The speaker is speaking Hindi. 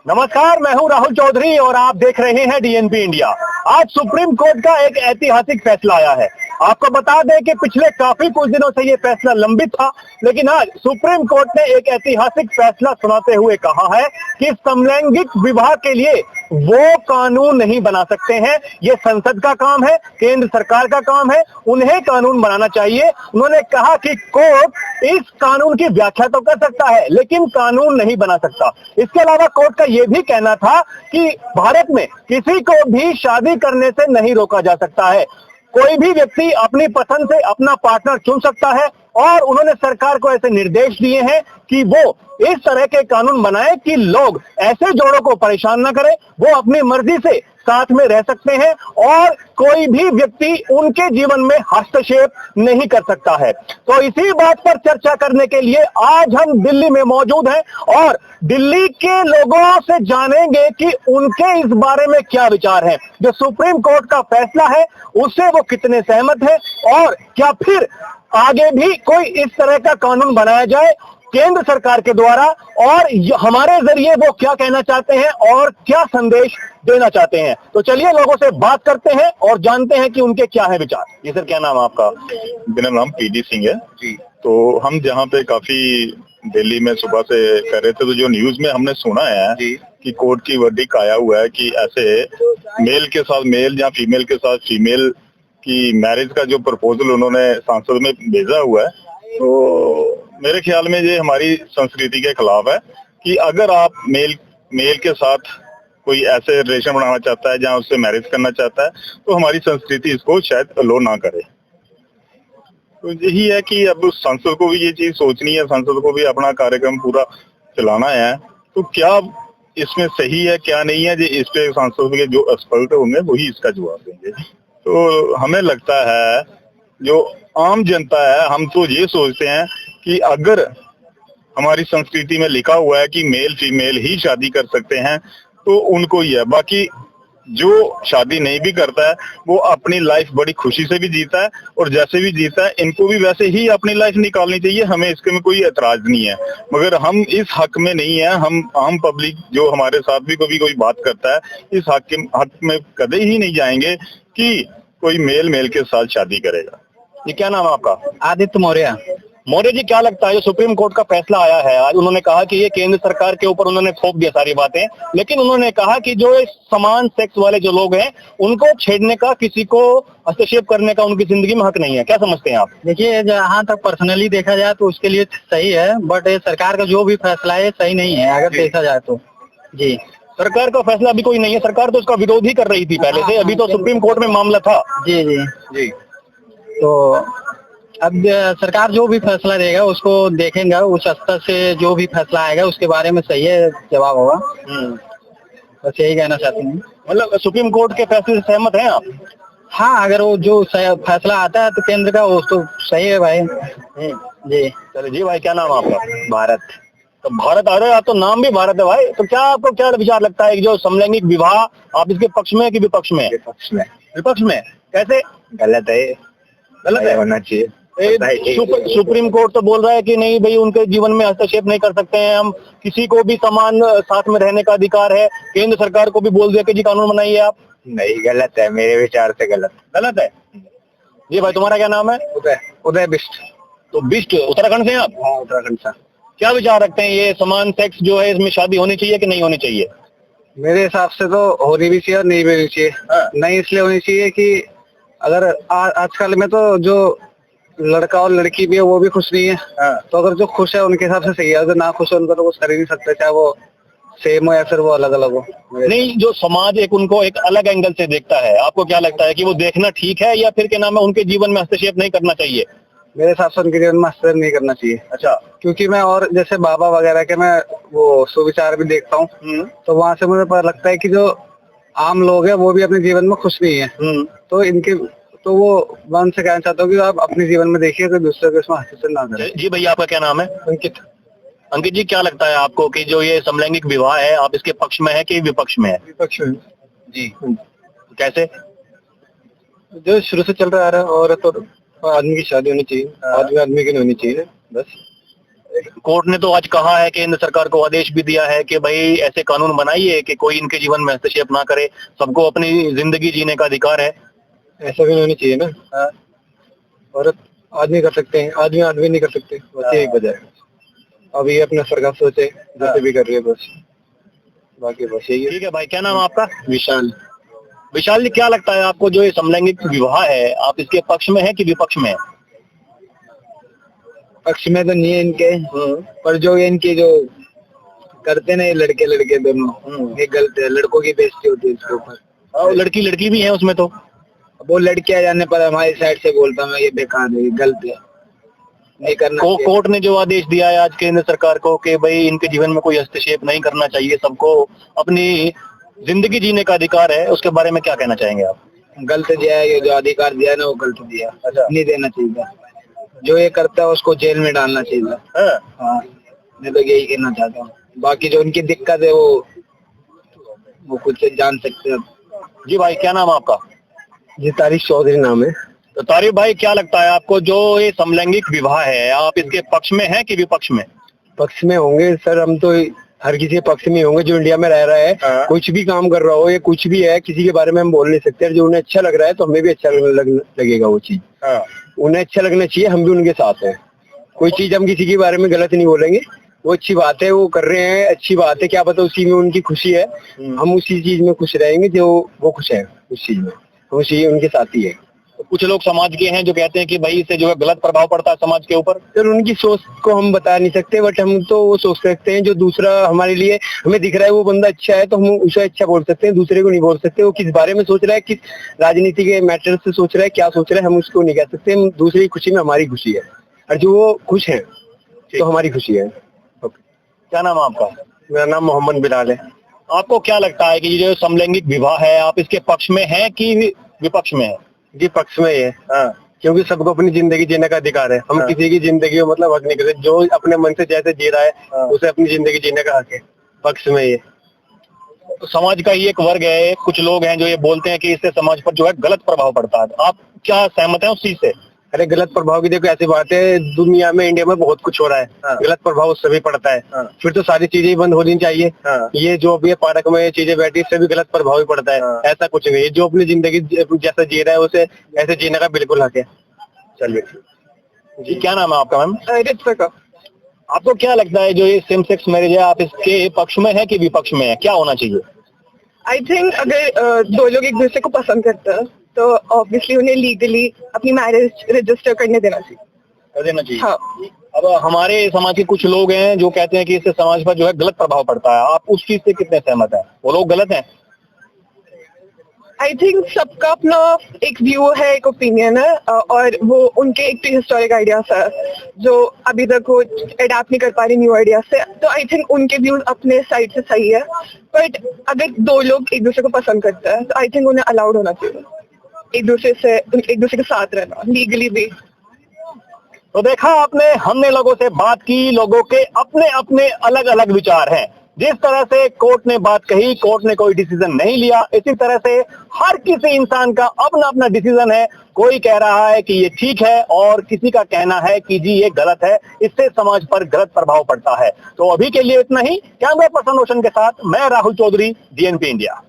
नमस्कार, मैं हूं राहुल चौधरी और आप देख रहे हैं डीएनपी इंडिया। आज सुप्रीम कोर्ट का एक ऐतिहासिक फैसला आया है। आपको बता दें कि पिछले काफी कुछ दिनों से ये फैसला लंबित था, लेकिन आज सुप्रीम कोर्ट ने एक ऐतिहासिक फैसला सुनाते हुए कहा है कि समलैंगिक विवाह के लिए वो कानून नहीं बना सकते हैं। ये संसद का काम है, केंद्र सरकार का काम है, उन्हें कानून बनाना चाहिए। उन्होंने कहा कि कोर्ट इस कानून की व्याख्या तो कर सकता है, लेकिन कानून नहीं बना सकता। इसके अलावा कोर्ट का यह भी कहना था कि भारत में किसी को भी शादी करने से नहीं रोका जा सकता है। कोई भी व्यक्ति अपनी पसंद से अपना पार्टनर चुन सकता है और उन्होंने सरकार को ऐसे निर्देश दिए हैं कि वो इस तरह के कानून बनाए कि लोग ऐसे जोड़ों को परेशान न करें, वो अपनी मर्जी से साथ में रह सकते हैं और कोई भी व्यक्ति उनके जीवन में हस्तक्षेप नहीं कर सकता है। तो इसी बात पर चर्चा करने के लिए आज हम दिल्ली में मौजूद हैं और दिल्ली के लोगों से जानेंगे कि उनके इस बारे में क्या विचार हैं। जो सुप्रीम कोर्ट का फैसला है उससे वो कितने सहमत हैं और क्या फिर आगे भी कोई इस तरह का कानून बनाया जाए केंद्र सरकार के द्वारा, और हमारे जरिए वो क्या कहना चाहते हैं और क्या संदेश देना चाहते हैं। तो चलिए लोगों से बात करते हैं और जानते हैं कि उनके क्या है विचार। जी सर, क्या नाम है आपका? मेरा नाम पीडी सिंह है जी। तो हम जहाँ पे काफी दिल्ली में सुबह से कर रहे थे, तो जो न्यूज में हमने सुना है कि कोर्ट की वर्डिक्ट आया हुआ है कि ऐसे मेल के साथ मेल या फीमेल के साथ फीमेल की मैरिज का जो प्रपोजल उन्होंने संसद में भेजा हुआ है, तो मेरे ख्याल में ये हमारी संस्कृति के खिलाफ है कि अगर आप मेल के साथ कोई ऐसे रिलेशन बनाना चाहता है जहां उससे मैरिज करना चाहता है, तो हमारी संस्कृति इसको शायद अलो ना करे। तो यही है कि अब संसद को भी ये चीज सोचनी है, संसद को भी अपना कार्यक्रम पूरा चलाना है। तो क्या इसमें सही है क्या नहीं है, ये इस पे संसद के जो एक्सपर्ट होंगे वही इसका जवाब देंगे। तो हमें लगता है जो आम जनता है, हम तो ये सोचते हैं कि अगर हमारी संस्कृति में लिखा हुआ है कि मेल फीमेल ही शादी कर सकते हैं तो उनको ही है। बाकी जो शादी नहीं भी करता है वो अपनी लाइफ बड़ी खुशी से भी जीता है और जैसे भी जीता है इनको भी वैसे ही अपनी लाइफ निकालनी चाहिए। हमें इसके में कोई एतराज नहीं है, मगर हम इस हक में नहीं है, हम आम पब्लिक जो हमारे साथ भी कभी कोई बात करता है, इस हक में कभी ही नहीं जाएंगे कि कोई मेल के साथ शादी करेगा। ये क्या नाम है आपका? आदित्य मौर्य। मौर्य जी, क्या लगता है जो सुप्रीम कोर्ट का फैसला आया है आज, उन्होंने कहा कि ये केंद्र सरकार के ऊपर उन्होंने थोप दिया सारी बातें, लेकिन उन्होंने कहा कि जो समान सेक्स वाले जो लोग हैं उनको छेड़ने का, किसी को हस्तक्षेप करने का उनकी जिंदगी में हक नहीं है। क्या समझते हैं आप? देखिए, जहाँ तक पर्सनली देखा जाए तो उसके लिए सही है, बट सरकार का जो भी फैसला है सही नहीं है अगर देखा जाए तो। जी, सरकार का फैसला अभी कोई नहीं है, सरकार तो उसका विरोध ही कर रही थी पहले से, अभी तो सुप्रीम कोर्ट में मामला था। जी जी जी। तो अब सरकार जो भी फैसला देगा उसको देखेंगे, उस स्तर से जो भी फैसला आएगा उसके बारे में सही है जवाब होगा। बस यही कहना चाहते हैं। मतलब सुप्रीम कोर्ट के फैसले से सहमत हैं आप? हाँ, अगर वो जो फैसला आता है तो केंद्र का वो तो सही है भाई। जी। चलिए जी भाई, क्या नाम है आपका? भारत। तो भारत आ रहे हैं आप, तो नाम भी भारत है भाई। तो क्या आपको क्या विचार लगता है कि जो समलैंगिक विवाह, आप इसके पक्ष में कि विपक्ष में? विपक्ष में। विपक्ष में कैसे? गलत है, गलत है, होना चाहिए। सुप्रीम कोर्ट तो बोल रहा है कि नहीं भाई, उनके जीवन में हस्तक्षेप नहीं कर सकते हैं हम, किसी को भी समान साथ में रहने का अधिकार है। केंद्र सरकार को भी बोल दिया कि जी कानून बनाइए आप। नहीं, गलत है, मेरे विचार से गलत है। जी भाई, तुम्हारा क्या नाम है? उदय बिष्ट। तो बिष्ट उत्तराखंड से हैं आप? हाँ, उत्तराखंड से। क्या विचार रखते हैं, ये समान सेक्स जो है इसमें शादी होनी चाहिए कि नहीं होनी चाहिए? मेरे हिसाब से तो होनी भी चाहिए और नहीं भी होनी चाहिए। नहीं इसलिए होनी चाहिए कि अगर आजकल में तो जो लड़का और लड़की भी है वो भी खुश नहीं है। तो अगर जो खुश है उनके हिसाब से सही है, अगर ना खुश है उनको तो कुछ कर ही नहीं सकते, चाहे वो सेम हो या फिर वो अलग अलग हो। नहीं, जो समाज एक उनको एक अलग एंगल से देखता है, आपको क्या लगता है कि वो देखना ठीक है या फिर क्या नाम है उनके जीवन में हस्तक्षेप नहीं करना चाहिए? मेरे हिसाब से उनके जीवन में हस्तक्षेप नहीं करना चाहिए। अच्छा। क्योंकि मैं और जैसे बाबा वगैरह के मैं वो सुविचार भी देखता हूँ, तो वहाँ से मुझे पता लगता है कि जो आम लोग है वो भी अपने जीवन में खुश नहीं है। तो इनके तो वो मैं उनसे कहना चाहता हूँ कि आप अपने जीवन में देखिए कि दूसरे को इसमें हस्तक्षेप ना करें। जी भैया, आपका क्या नाम है? अंकित। अंकित जी, क्या लगता है आपको कि जो ये समलैंगिक विवाह है, आप इसके पक्ष में है कि विपक्ष में है? विपक्ष में। जी। कैसे? जो शुरू से चल रहा है, औरत और आदमी की शादी होनी चाहिए, आदमी की नहीं होनी चाहिए, बस कोर्ट ने तो आज कहा है, केंद्र सरकार को आदेश भी दिया है कि भाई ऐसे कानून बनाइए कि कोई इनके जीवन में हस्तक्षेप ना करे, सबको अपनी जिंदगी जीने का अधिकार है। ऐसा भी होनी चाहिए ना। औरत आदमी कर सकते हैं, आदमी नहीं कर सकते, बस यही वजह है। अब ये अपना सरकार सोचे जैसे भी कर रही है, बस बाकी बस यही है। ठीक है भाई, क्या नाम है आपका? विशाल। विशाल जी, क्या लगता है आपको जो ये समलैंगिक विवाह है, आप इसके पक्ष में है कि विपक्ष में है? पक्ष में तो नहीं है इनके, पर जो इनके जो करते ना ये लड़के लड़के दोनों, ये गलत है। लड़कों की बेइज्जती होती है इसके ऊपर। और लड़की भी है उसमें तो। वो लड़कियां जाने पर हमारी साइड से बोलता मैं ये बेकार है, ये गलत है, नहीं करना चाहिए। कोर्ट ने जो आदेश दिया है आज केंद्र सरकार को कि भाई इनके जीवन में कोई हस्तक्षेप नहीं करना चाहिए, सबको अपनी जिंदगी जीने का अधिकार है, उसके बारे में क्या कहना चाहेंगे आप? गलत दिया है, ये जो अधिकार दिया है ना वो गलत दिया। अच्छा। नहीं देना चाहिए, जो ये करता है उसको जेल में डालना चाहिए। हाँ, मैं तो यही कहना चाहता हूँ। बाकी जो उनकी दिक्कत है वो खुद से जान सकते हैं। जी भाई, क्या नाम है आपका? जी तारिक चौधरी नाम है। तो तारिक भाई, क्या लगता है आपको जो ये समलैंगिक विवाह है, आप इसके पक्ष में है कि विपक्ष में? पक्ष में होंगे सर, हम तो हर किसी के पक्ष में होंगे जो इंडिया में रह रहा है। कुछ भी काम कर रहा हो या कुछ भी है, किसी के बारे में हम बोल नहीं सकते। जो उन्हें अच्छा लग रहा है तो हमें भी अच्छा लगेगा वो चीज। उन्हें अच्छा लगना चाहिए, हम भी उनके साथ हैं। कोई चीज हम किसी के बारे में गलत नहीं बोलेंगे। वो अच्छी बात है, वो कर रहे हैं, अच्छी बात है। क्या पता उसी में उनकी खुशी है, हम उसी चीज में खुश रहेंगे जो वो खुश है उस चीज में, हम उसी उनके साथ ही है। तो कुछ लोग समाज के हैं जो कहते हैं कि भाई इससे जो है गलत प्रभाव पड़ता है समाज के ऊपर। सर उनकी सोच को हम बता नहीं सकते, बट हम तो वो सोच सकते हैं जो दूसरा हमारे लिए हमें दिख रहा है वो बंदा अच्छा है तो हम उसे अच्छा बोल सकते हैं, दूसरे को नहीं बोल सकते। वो किस बारे में सोच रहा है, किस राजनीति के मैटर से सोच रहा है, क्या सोच रहा है, हम उसको नहीं कह सकते। हम दूसरे की खुशी में हमारी खुशी है, और जो वो खुश है तो हमारी खुशी है। क्या नाम है आपका? मेरा नाम मोहम्मद बिलाल है। आपको क्या लगता है कि ये जो समलैंगिक विवाह है, आप इसके पक्ष में है कि विपक्ष में है? जी पक्ष में ही है। क्योंकि सबको अपनी जिंदगी जीने का अधिकार है। हम किसी की जिंदगी को मतलब हक नहीं करते। जो अपने मन से जैसे जी रहा है उसे अपनी जिंदगी जीने का हक है। पक्ष में ही है। तो समाज का ही एक वर्ग है, कुछ लोग हैं जो ये बोलते हैं कि इससे समाज पर जो है गलत प्रभाव पड़ता है। आप क्या सहमत हैं उस चीज से? अरे गलत प्रभाव की देखो ऐसी बात है, दुनिया में इंडिया में बहुत कुछ हो रहा है। गलत प्रभाव उससे भी पड़ता है। फिर तो सारी चीजें ही बंद होनी चाहिए। ये जो भी पार्क में चीजें बैठी इससे भी गलत प्रभाव ही पड़ता है। ऐसा कुछ नहीं है, जो अपनी जिंदगी जैसा जी रहा है उसे ऐसे जीने का बिल्कुल हक है। चलिए जी, क्या नाम है आपका मैम? रित्विका। आपको क्या लगता है जो ये सेम सेक्स मैरिज है, आप इसके पक्ष में है कि विपक्ष में है? क्या होना चाहिए? आई थिंक अगर दो लोग एक दूसरे को पसंद करते हैं तो ऑब्वियसली उन्हें लीगली अपनी मैरिज रजिस्टर करने देना चाहिए। कर देना चाहिए। हाँ। अब हमारे समाज के कुछ लोग हैं जो कहते हैं कि इससे समाज पर जो है गलत प्रभाव पड़ता है, आप उस चीज से कितने सहमत हैं? वो लोग गलत हैं? आई थिंक सबका अपना एक व्यू है, एक ओपिनियन है, और वो उनके एक प्री हिस्टोरिक आइडियाज है जो अभी तक वो अडेप्ट नहीं कर पा रही न्यू आइडियाज से। तो आई थिंक उनके व्यूज अपने साइड से सही है, बट अगर दो लोग एक दूसरे को पसंद करते हैं तो आई थिंक उन्हें अलाउड होना चाहिए एक दूसरे के साथ रहना, लीगली भी। तो देखा आपने, हमने लोगों से बात की, लोगों के अपने अपने अलग अलग विचार हैं। जिस तरह से कोर्ट ने बात कही, कोर्ट ने कोई डिसीजन नहीं लिया, इसी तरह से हर किसी इंसान का अपना अपना डिसीजन है। कोई कह रहा है कि ये ठीक है और किसी का कहना है कि जी ये गलत है, इससे समाज पर गलत प्रभाव पड़ता है। तो अभी के लिए इतना ही। कैमरा पर्सन रोशन के साथ मैं राहुल चौधरी, DNP इंडिया।